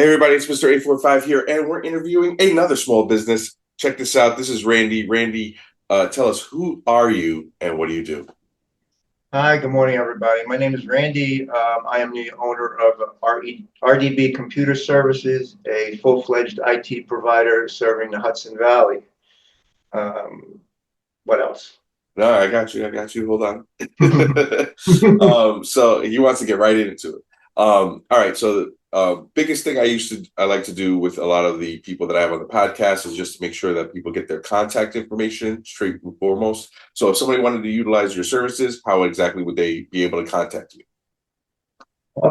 everybody, it's Mr. 845 here, and we're interviewing another small business. Check this out. This is Randy. Randy, tell us, who are you and what do you do? Hi, good morning, everybody. My name is Randy. I am the owner of RDB Computer Services, a full-fledged IT provider serving the Hudson Valley. Um, what else? No, I got you. I got you. Hold on. So he wants to get right into it. All right. So the biggest thing I like to do with a lot of the people that I have on the podcast is just to make sure that people get their contact information straight and foremost. So if somebody wanted to utilize your services, how exactly would they be able to contact you?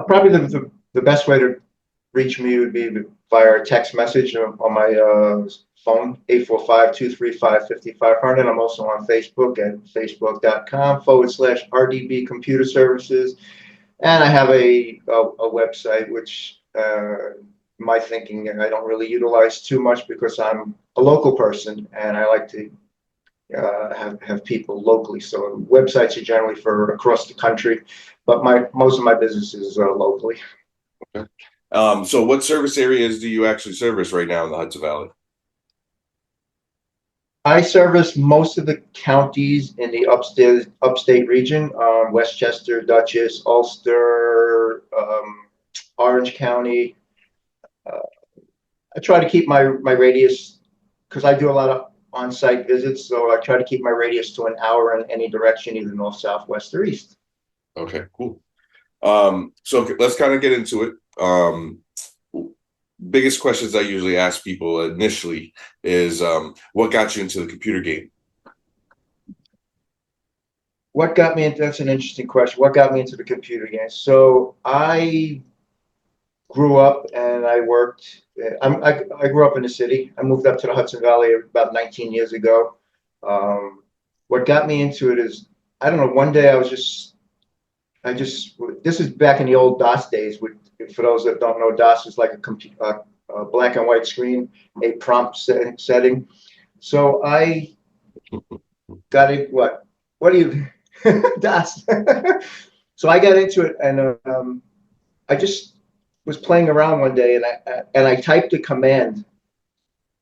Probably the best way to reach me would be via a text message on my phone, 845-235-5500. I'm also on Facebook at facebook.com/RDB Computer Services. And I have a website, which my thinking I don't really utilize too much because I'm a local person and I like to have people locally. So websites are generally for across the country, but most of my businesses are locally. Okay. So what service areas do you actually service right now in the Hudson Valley? I service most of the counties in the upstate region, Westchester, Dutchess, Ulster, Orange County. Uh, I try to keep my radius because I do a lot of on-site visits, so I try to keep my radius to an hour in any direction, either north, south, west, or east. Okay, cool. So let's kind of get into it. Biggest questions I usually ask people initially is what got you into the computer game? What got me into that's an interesting question. What got me into the computer game? So I grew up and I worked. I grew up in the city. I moved up to the Hudson Valley about 19 years ago. What got me into it is I don't know. One day this is back in the old DOS days. For those that don't know, DOS is like a black and white screen, a prompt setting. So I got it. What do you DOS? So I got into it, and I just was playing around one day, and I typed a command,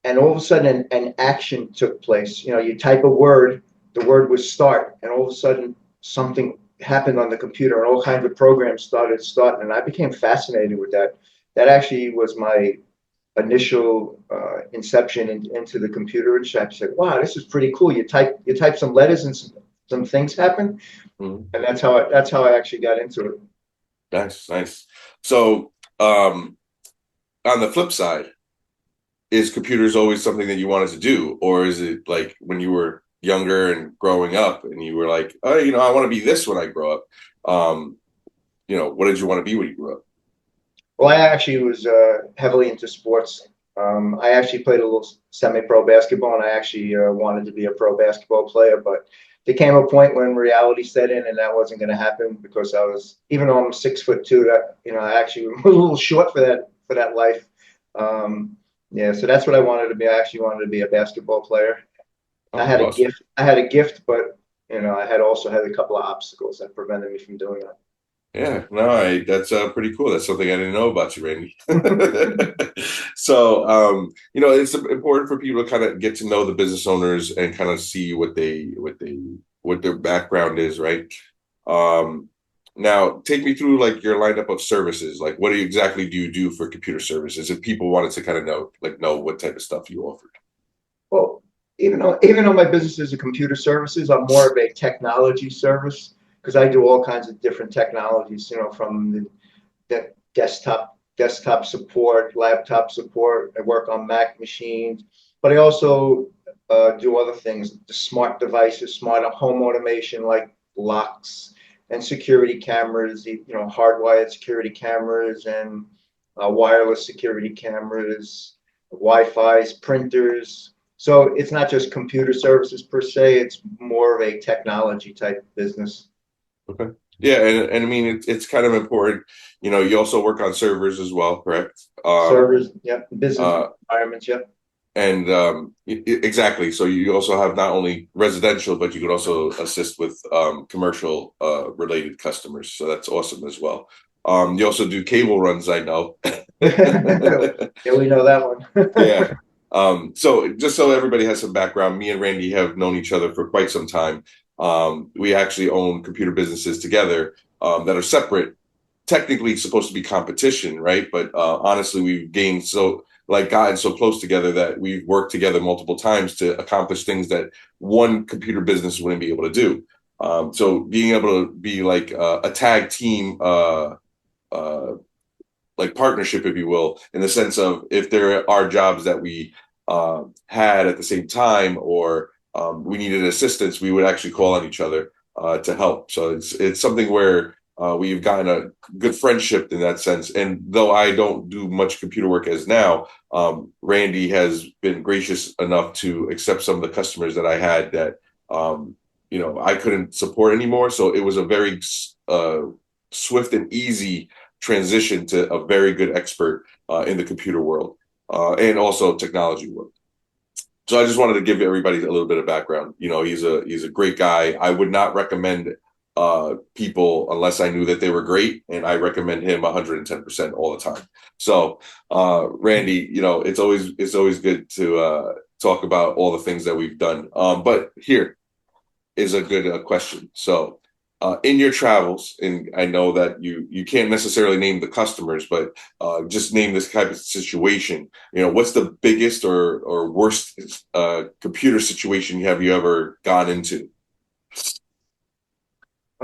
and all of a sudden an action took place. You know, you type a word, the word would start, and all of a sudden something happened on the computer, and all kinds of programs started, and I became fascinated with that. That actually was my initial inception into the computer, and I said, "Wow, this is pretty cool." You type some letters, and some things happen, and that's how I actually got into it. Nice, nice. So, on the flip side, is computers always something that you wanted to do, or is it like when you were younger and growing up, and you were like, "Oh, I want to be this when I grow up." What did you want to be when you grew up? Well, I actually was heavily into sports. I actually played a little semi-pro basketball, and I actually wanted to be a pro basketball player. But there came a point when reality set in, and that wasn't going to happen because even though I'm 6'2", I actually was a little short for that life. Yeah, so that's what I wanted to be. I actually wanted to be a basketball player. I Oh, had a awesome. gift. I had a gift, but I had also had a couple of obstacles that prevented me from doing Yeah, no, that's pretty cool. That's something I didn't know about you, Randy. that. So, it's important for people to kind of get to know the business owners and kind of see what their background is, right? Um, Now, take me through like your lineup of services. Like, what exactly do you do for computer services? If people wanted to kind of know what type of stuff you offered. Well, even though my business is a computer services, I'm more of a technology service because I do all kinds of different technologies. From the desktop support, laptop support. I work on Mac machines, but I also do other things. The smart devices, smart home automation like locks and security cameras. Hardwired security cameras and wireless security cameras, Wi-Fi's, printers. So it's not just computer services per se, it's more of a technology type business. Okay. Yeah, and I mean it's kind of important. You also work on servers as well, correct? Servers, yep. Business Uh, environments, yep. and exactly. So you also have not only residential, but you could also assist with commercial related customers. So that's awesome as well. You also do cable runs, I know. Yeah, we know that one. Yeah. So just so everybody has some background, me and Randy have known each other for quite some time. We actually own computer businesses together that are separate. Technically supposed to be competition, right? But honestly, we've gained gotten so close together that we've worked together multiple times to accomplish things that one computer business wouldn't be able to do. So being able to be like a tag team uh, like partnership, if you will, in the sense of if there are jobs that we had at the same time or we needed assistance, we would actually call on each other to help. So it's something where we've gotten a good friendship in that sense. And though I don't do much computer work as now, Randy has been gracious enough to accept some of the customers that I had that I couldn't support anymore. So it was a very swift and easy transition to a very good expert in the computer world and also technology world. So I just wanted to give everybody a little bit of background. He's a great guy. I would not recommend people unless I knew that they were great, and I recommend him 110% all the time. So Randy, it's always good to talk about all the things that we've done. But here is a good question. So in your travels, and I know that you can't necessarily name the customers, but just name this type of situation. What's the biggest or worst computer situation have you ever gone into?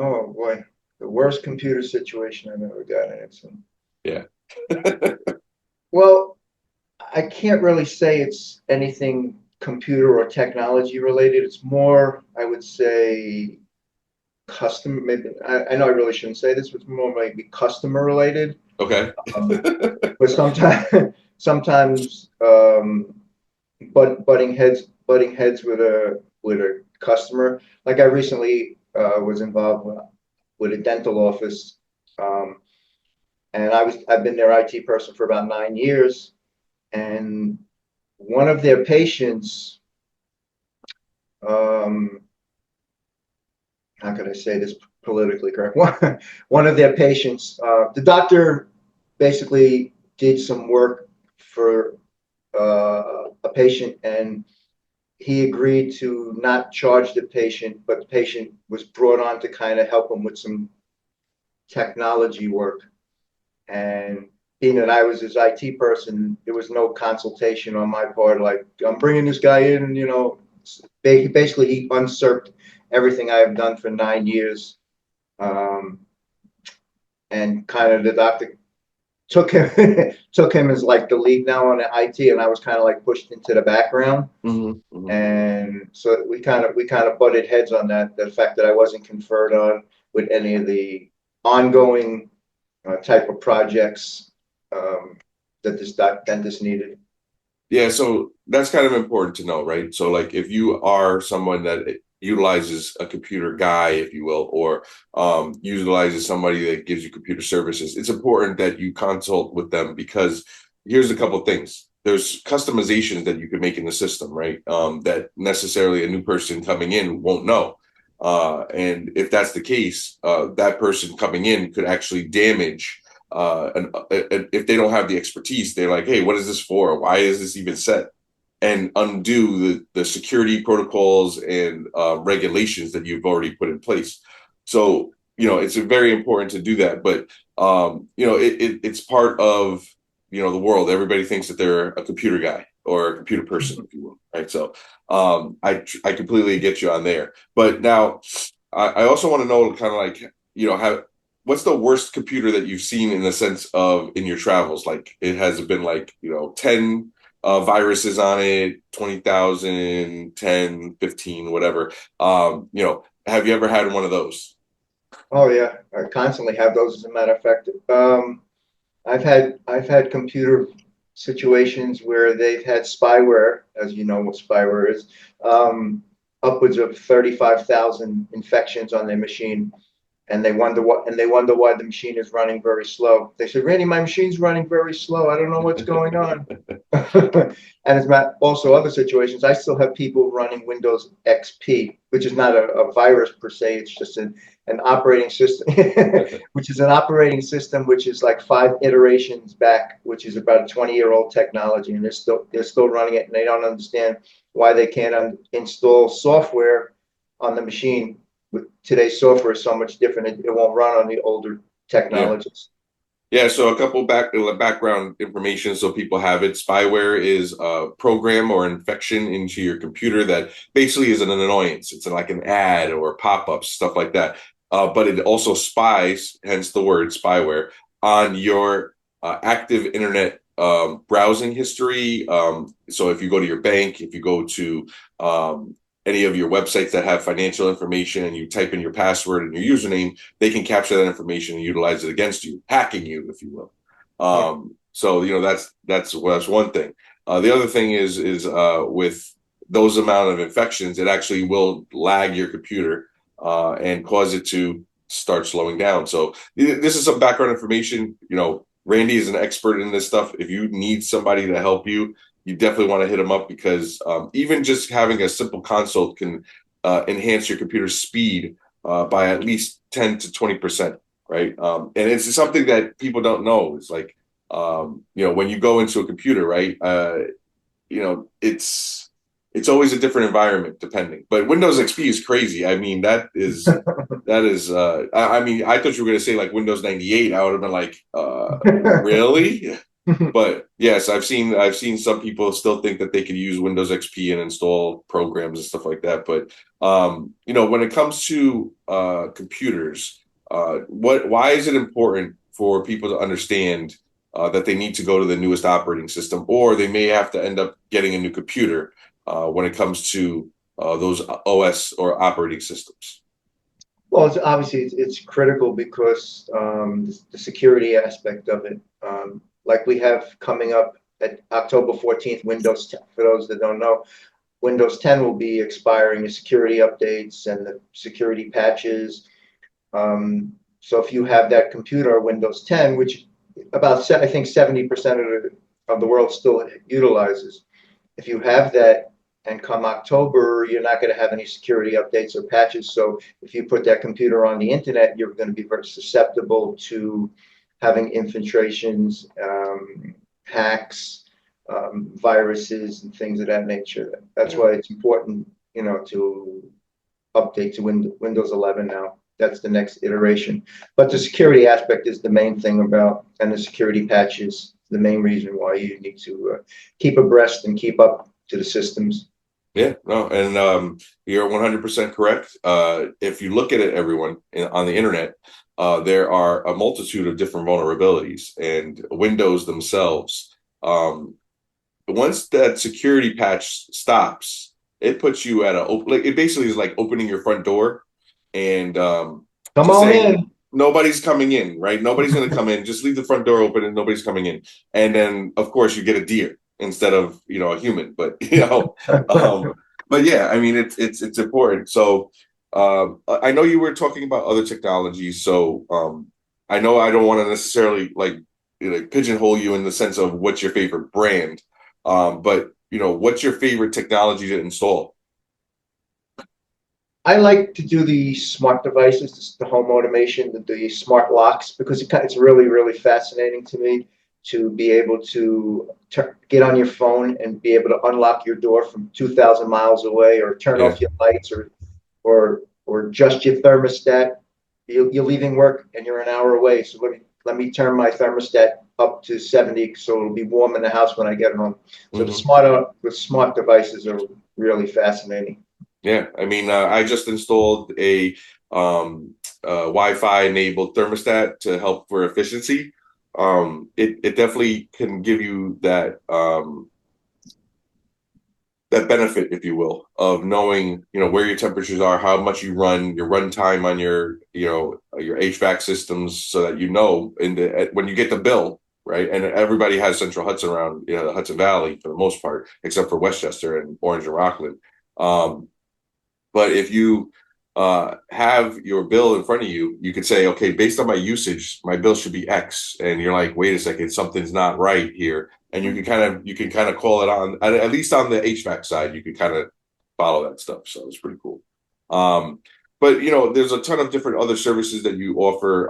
Oh boy, the worst computer situation I've ever gotten into. Yeah. Well, I can't really say it's anything computer or technology related. It's more, I would say, custom. Maybe I know I really shouldn't say this, but it's more maybe customer related. Okay. Um, but sometimes, sometimes, butting heads with a customer. Like I recently was involved with a dental office, and I've been their IT person for about 9 years, and one of their patients, um, how could I say this politically correct? One of their patients, the doctor basically did some work for a patient, and he agreed to not charge the patient, but the patient was brought on to kind of help him with some technology work. And being that I was his IT person, there was no consultation on my part. Like, I'm bringing this guy in, basically he usurped everything I have done for 9 years. Um, and kind of the doctor took him took him as like the lead now on the IT, and I was kind of like pushed into the background. Mm-hmm, mm-hmm. And so we kind of butted heads on that, the fact that I wasn't conferred on with any of the ongoing type of projects that this dentist needed. Yeah, so that's kind of important to know, right? So, like, if you are someone that utilizes a computer guy, if you will, or utilizes somebody that gives you computer services, it's important that you consult with them because here's a couple things. There's customizations that you can make in the system, right? That necessarily a new person coming in won't know. And if that's the case, that person coming in could actually damage and if they don't have the expertise, they're like, hey, what is this for? Why is this even set? And undo the security protocols and regulations that you've already put in place. So, it's very important to do that. But, it's part of, the world. Everybody thinks that they're a computer guy or a computer person, if you will. Right. So I completely get you on there. But now I also want to know kind of like, how what's the worst computer that you've seen in the sense of in your travels? Like it has been like, 10 viruses on it, 20,000, 10, 15, whatever. Have you ever had one of those? Oh yeah, I constantly have those. As a matter of fact, I've had computer situations where they've had spyware, as you know what spyware is, upwards of 35,000 infections on their machine, and they wonder why the machine is running very slow. They said, Randy, my machine's running very slow. I don't know what's going on. And it's not also other situations. I still have people running Windows XP, which is not a virus per se. It's just an operating system, which is an operating system which is like 5 iterations back, which is about a 20-year-old technology, and they're still running it, and they don't understand why they can't install software on the machine. With today's software is so much different, it won't run on the older Yeah. technologies. Yeah, so a couple background information so people have it. Spyware is a program or infection into your computer that basically is an annoyance. It's like an ad or pop-ups, stuff like that. But it also spies, hence the word spyware, on your active internet browsing history. So if you go to your bank, if you go to any of your websites that have financial information and you type in your password and your username, they can capture that information and utilize it against you, hacking you, if you will. Yeah. So that's one thing. The other thing is with those amount of infections, it actually will lag your computer and cause it to start slowing down. So this is some background information. Randy is an expert in this stuff. If you need somebody to help you, you definitely want to hit them up because even just having a simple consult can enhance your computer's speed by at least 10 to 20%, right? And it's something that people don't know. It's like, when you go into a computer, right? It's always a different environment depending. But Windows XP is crazy. I mean, that is. I mean, I thought you were going to say like Windows 98. I would have been like, really? But yes, I've seen some people still think that they could use Windows XP and install programs and stuff like that. But when it comes to computers, why is it important for people to understand that they need to go to the newest operating system, or they may have to end up getting a new computer when it comes to those OS or operating systems? Well, it's critical because the security aspect of it, like we have coming up at October 14th, Windows 10. For those that don't know, Windows 10 will be expiring the security updates and the security patches. So if you have that computer, Windows 10, which I think 70% of the world still utilizes, if you have that and come October, you're not going to have any security updates or patches. So if you put that computer on the internet, you're going to be very susceptible to having infiltrations, hacks, viruses, and things of that nature. That's why it's important, to update to Windows 11 now. That's the next iteration. But the security aspect is the main thing and the security patches, the main reason why you need to keep abreast and keep up to the systems. Yeah, no, and you're 100% correct. If you look at it, everyone on the internet, there are a multitude of different vulnerabilities, and Windows themselves. Once that security patch stops, it puts you at it basically is like opening your front door and Come just on saying in. nobody's coming in, right? Nobody's going to come in. Just leave the front door open and nobody's coming in. And then, of course, you get a deer instead of a human. But um, but yeah, I mean it's important. So I know you were talking about other technologies. So I know I don't want to necessarily pigeonhole you in the sense of what's your favorite brand, but what's your favorite technology to install? I like to do the smart devices, the home automation, the smart locks, because it's really, really fascinating to me to be able to get on your phone and be able to unlock your door from 2,000 miles away, or turn Yeah. off your lights, or adjust your thermostat. You're leaving work and you're an hour away, so let me turn my thermostat up to 70 so it'll be warm in the house when I get home. So Hmm. the smart devices are really fascinating. Yeah, I mean, I just installed a Wi-Fi enabled thermostat to help for efficiency. It definitely can give you that benefit, if you will, of knowing where your temperatures are, how much you run, your run time on your HVAC systems, so that when you get the bill, right? And everybody has Central Hudson around, the Hudson Valley for the most part, except for Westchester and Orange and Rockland. But if you have your bill in front of you, you could say, okay, based on my usage, my bill should be X. And you're like, wait a second, something's not right here. And you can kind of call it on, at least on the HVAC side, you can kind of follow that stuff. So it's pretty cool. Um, but there's a ton of different other services that you offer.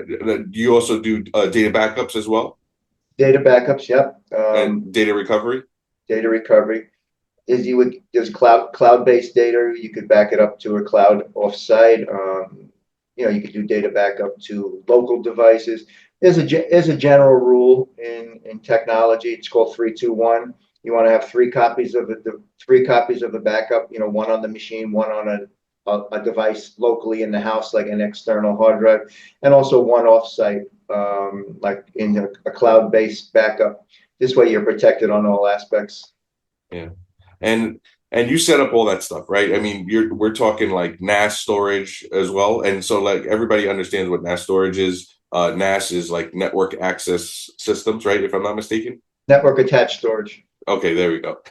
Do you also do data backups as well Data backups, yep. and data recovery? Data recovery is there's cloud-based data. You could back it up to a cloud offsite. You could do data backup to local devices. There's a general rule in technology. It's called 3-2-1. You want to have three copies of the backup. One on the machine, one on a device locally in the house, like an external hard drive, and also one offsite, like in a cloud-based backup. This way, you're protected on all aspects. Yeah. And you set up all that stuff, right? I mean, we're talking like NAS storage as well. And so like everybody understands what NAS storage is. NAS is like network access systems, right? If I'm not mistaken. Network attached storage. Okay, there we go.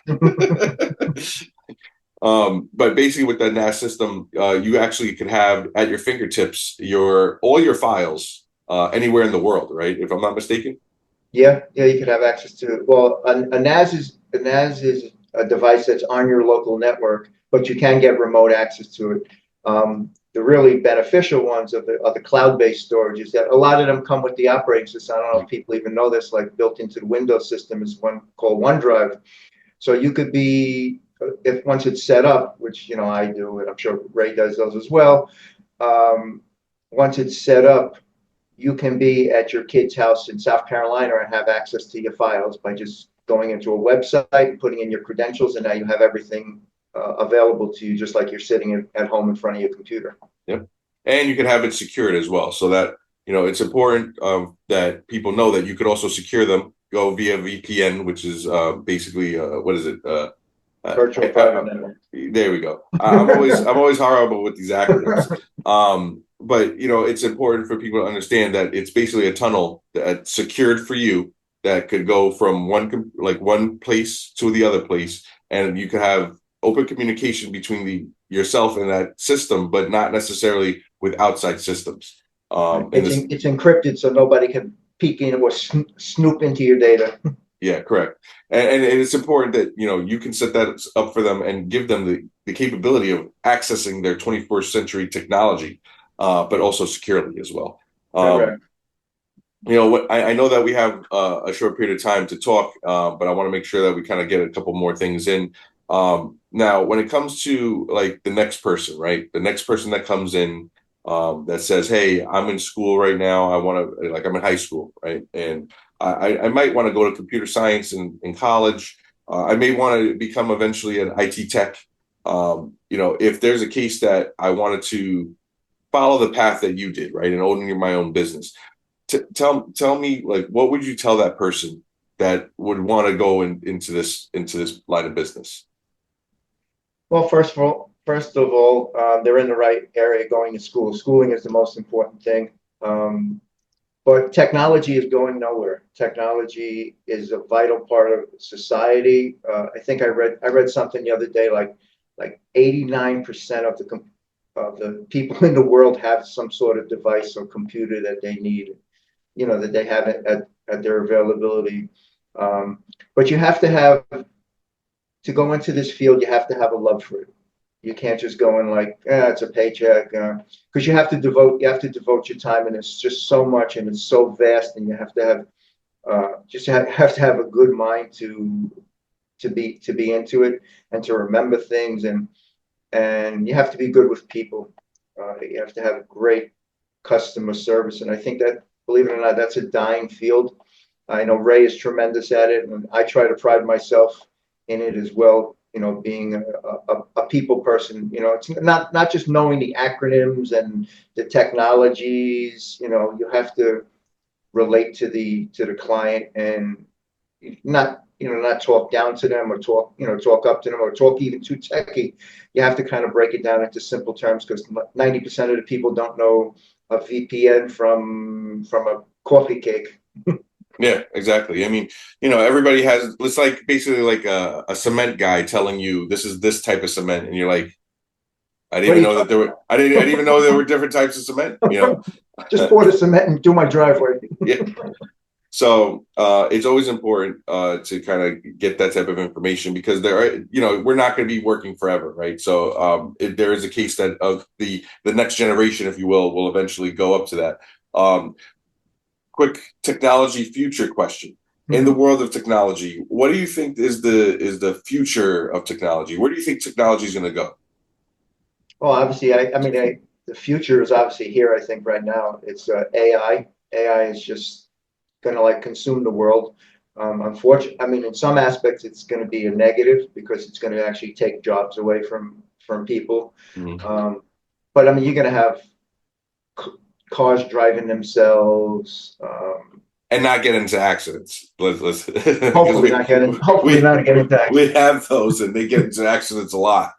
But basically with the NAS system, you actually can have at your fingertips all your files anywhere in the world, right? If I'm not mistaken. Yeah, yeah, you could have access to. Well, a NAS is a device that's on your local network, but you can get remote access to it. The really beneficial ones are the cloud-based storages. That a lot of them come with the operating system. I don't know if people even know this. Like built into the Windows system is one called OneDrive. So you could be, if once it's set up, which I do, and I'm sure Ray does those as well. Um, Once it's set up, you can be at your kid's house in South Carolina and have access to your files by just going into a website, putting in your credentials, and now you have everything available to you, just like you're sitting at home in front of your computer. Yep. And you can have it secured as well. So that, it's important that people know that you could also secure them, go via VPN, which is basically, what is it? Virtual private network. There we go. I'm always horrible with these acronyms. But it's important for people to understand that it's basically a tunnel that's secured for you that could go from one place to the other place, and you could have open communication between yourself and that system, but not necessarily with outside systems. It's encrypted, so nobody can peek in or snoop into your data. Yeah, correct. And it's important that you can set that up for them and give them the capability of accessing their 21st century technology, but also securely as well. Right. I know that we have a short period of time to talk, but I want to make sure that we kind of get a couple more things in. Now, when it comes to like the next person, right? The next person that comes in that says, "Hey, I'm in school right now. I'm in high school, right? And I might want to go to computer science in college. I may want to become eventually an IT tech. If there's a case that I wanted to follow the path that you did, right, and owning my own business, tell me, like, what would you tell that person that would want to go into this line of business?" Well, first of all, they're in the right area going to school. Schooling is the most important thing. But technology is going nowhere. Technology is a vital part of society. I think I read something the other day, like 89% of the people in the world have some sort of device or computer that they need, that they have at their availability. But you have to to go into this field, you have to have a love for it. You can't just go in like, it's a paycheck, because you have to devote your time, and it's just so much, and it's so vast, and you have to have to have a good mind to be into it and to remember things, and you have to be good with people. You have to have great customer service, and I think that, believe it or not, that's a dying field. I know Ray is tremendous at it, and I try to pride myself in it as well. Being a people person. It's not just knowing the acronyms and the technologies. You have to relate to the client and not talk down to them or talk up to them or talk even too techy. You have to kind of break it down into simple terms, because 90% of the people don't know a VPN from a coffee cake. Yeah, exactly. I mean, everybody has, it's like basically like a cement guy telling you this is this type of cement, and you're like, I didn't even know there were different types of cement. Just pour the cement and do my driveway. Yeah. So it's always important to kind of get that type of information because there are, we're not going to be working forever, right? So there is a case that of the next generation, if you will eventually go up to that. Um, Quick technology future question. In the Mhm. world of technology, what do you think is the future of technology? Where do you think technology is going to go? Well, obviously, the future is obviously here. I think right now it's AI. AI is just going to like consume the world. Unfortunately, I mean, in some aspects, it's going to be a negative because it's going to actually take jobs away from people. Mhm. Um, but I mean, you're going to have c- cars driving themselves. And not get into accidents. Let's because Hopefully not getting. Hopefully we not getting taxed. we have those and they get into accidents a lot.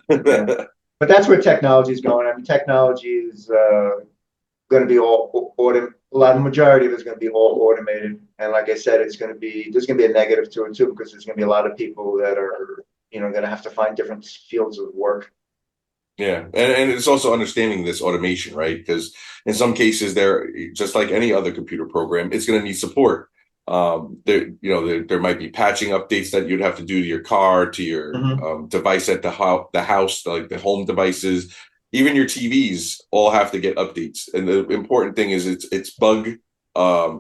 Yeah, but that's where technology is going. I mean, technology is going to be all autom. A lot of the majority of it is going to be all automated. And like I said, it's going to be there's going to be a negative to it too because there's going to be a lot of people that are going to have to find different fields of work. Yeah, and it's also understanding this automation, right? Because in some cases, they're just like any other computer program, it's going to need support. There might be patching updates that you'd have to do to your car, to your Hmm. device at the house, like the home devices, even your TVs, all have to get updates. And the important thing is it's bug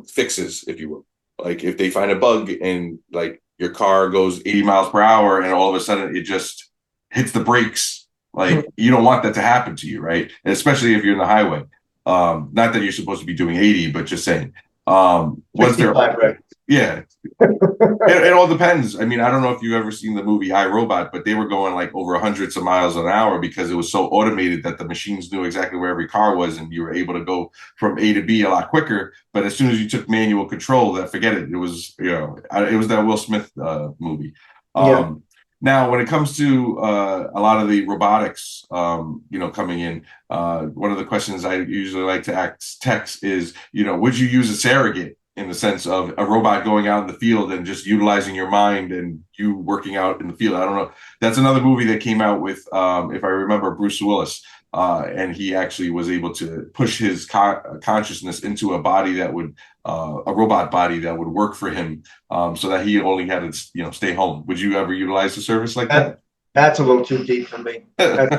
fixes, if you will. Like if they find a bug and like your car goes 80 miles per hour, and all of a sudden it just hits the brakes like you don't want that to happen to you, right? And especially if you're in the highway. Not that you're supposed to be doing 80, but just saying. Was there? 65, right? Yeah, it all depends. I mean, I don't know if you've ever seen the movie I, Robot, but they were going like over hundreds of miles an hour because it was so automated that the machines knew exactly where every car was, and you were able to go from A to B a lot quicker. But as soon as you took manual control, that forget it. It was it was that Will Smith movie. Yeah. Um, Now, when it comes to a lot of the robotics, coming in, one of the questions I usually like to ask techs is, would you use a surrogate in the sense of a robot going out in the field and just utilizing your mind and you working out in the field? I don't know. That's another movie that came out with, if I remember, Bruce Willis. And he actually was able to push his consciousness into a body that would, a robot body that would work for him, so that he only had to, stay home. Would you ever utilize a service like that? That, that's a little too deep for me. That's,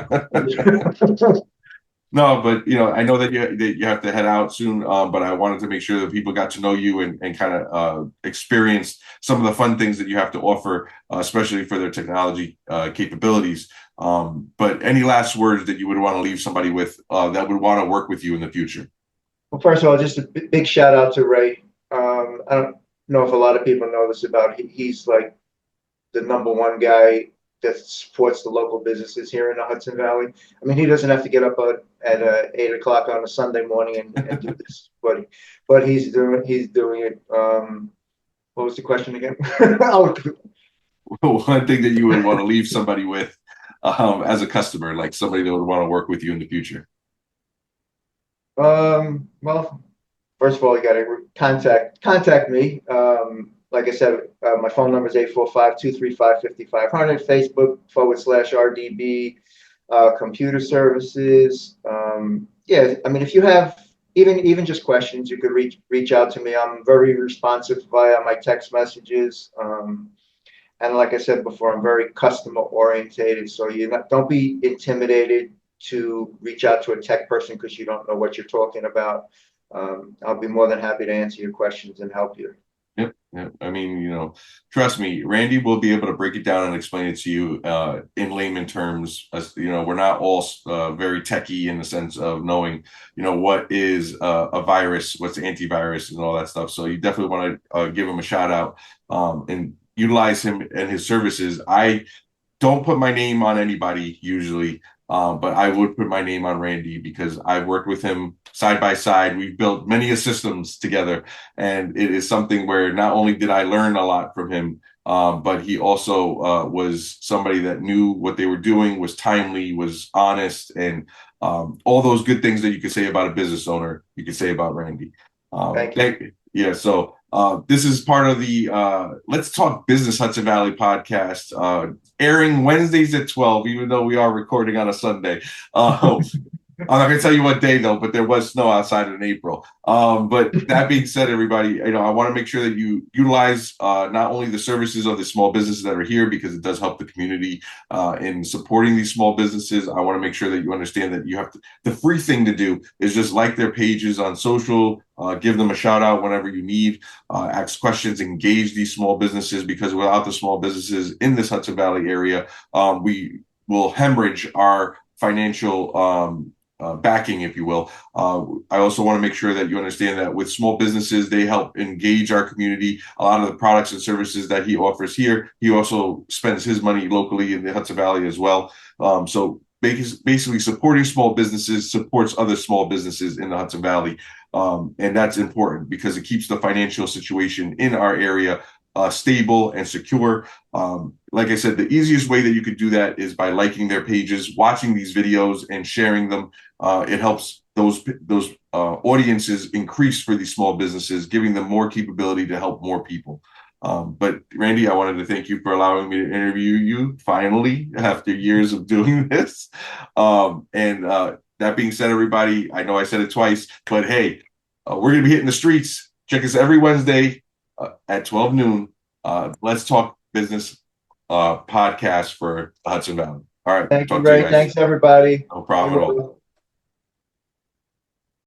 No, but I know that you have to head out soon. But I wanted to make sure that people got to know you and kind of experience some of the fun things that you have to offer, especially for their technology capabilities. But any last words that you would want to leave somebody with that would want to work with you in the future? well, first of all, just a big shout out to Ray. I don't know if a lot of people know this about he's like the number one guy that supports the local businesses here in the Hudson Valley. I mean, he doesn't have to get up at 8 o'clock on a Sunday morning and do this, but he's doing it. What was the question again? Oh, One thing that you would want to leave somebody with as a customer, like somebody that would want to work with you in the future. well, first of all, you got to contact me. Like I said, my phone number is 845-235-5500. Facebook /RDB computer services. Yeah, I mean, if you have even just questions, you could reach out to me. I'm very responsive via my text messages. And like I said before, I'm very customer orientated. So don't be intimidated to reach out to a tech person because you don't know what you're talking about. I'll be more than happy to answer your questions and help you. Yep, yep. I mean, trust me, Randy will be able to break it down and explain it to you in layman terms. As we're not all very techy in the sense of knowing, what is a virus, what's antivirus, and all that stuff. So you definitely want to give him a shout out and utilize him and his services. I don't put my name on anybody usually, but I would put my name on Randy because I've worked with him side by side. We've built many systems together, and it is something where not only did I learn a lot from him, but he also was somebody that knew what they were doing, was timely, was honest, and all those good things that you could say about a business owner, you could say about Randy. Thank you. Yeah, so this is part of the Let's Talk Business Hudson Valley podcast, airing Wednesdays at 12, even though we are recording on a Sunday. Uh, I'm not going to tell you what day though, but there was snow outside in April. But that being said, everybody, I want to make sure that you utilize not only the services of the small businesses that are here because it does help the community in supporting these small businesses. I want to make sure that you understand that you have to. The free thing to do is just like their pages on social, give them a shout out whenever you need, ask questions, engage these small businesses because without the small businesses in this Hudson Valley area, we will hemorrhage our financial backing, if you will. I also want to make sure that you understand that with small businesses, they help engage our community. A lot of the products and services that he offers here, he also spends his money locally in the Hudson Valley as well. So basically, supporting small businesses supports other small businesses in the Hudson Valley. And that's important because it keeps the financial situation in our area stable and secure. Like I said, the easiest way that you could do that is by liking their pages, watching these videos, and sharing them. It helps those audiences increase for these small businesses, giving them more capability to help more people. But Randy, I wanted to thank you for allowing me to interview you finally after years of doing this. And that being said, everybody, I know I said it twice, but hey, we're going to be hitting the streets. Check us every Wednesday at 12 noon. Let's Talk Business podcast for Hudson Valley. All right. Thank you, Talk to you Ray. guys. Thanks, everybody. No Be problem at all. well.